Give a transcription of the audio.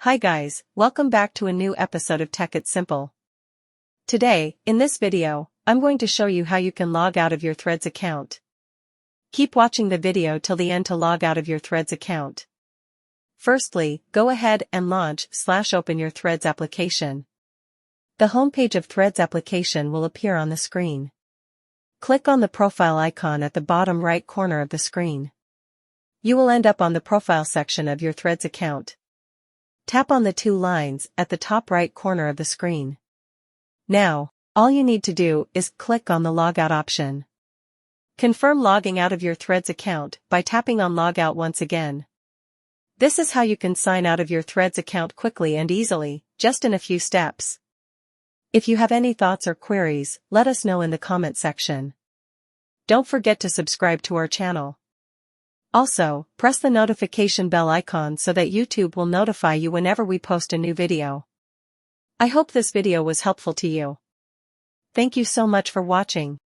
Hi guys, welcome back to a new episode of Tech It's Simple. Today, in this video, I'm going to show you how you can log out of your Threads account. Keep watching the video till the end to log out of your Threads account. Firstly, go ahead and launch/open your Threads application. The homepage of Threads application will appear on the screen. Click on the profile icon at the bottom right corner of the screen. You will end up on the profile section of your Threads account. Tap on the two lines at the top right corner of the screen. Now, all you need to do is click on the Logout option. Confirm logging out of your Threads account by tapping on Logout once again. This is how you can sign out of your Threads account quickly and easily, just in a few steps. If you have any thoughts or queries, let us know in the comment section. Don't forget to subscribe to our channel. Also, press the notification bell icon so that YouTube will notify you whenever we post a new video. I hope this video was helpful to you. Thank you so much for watching.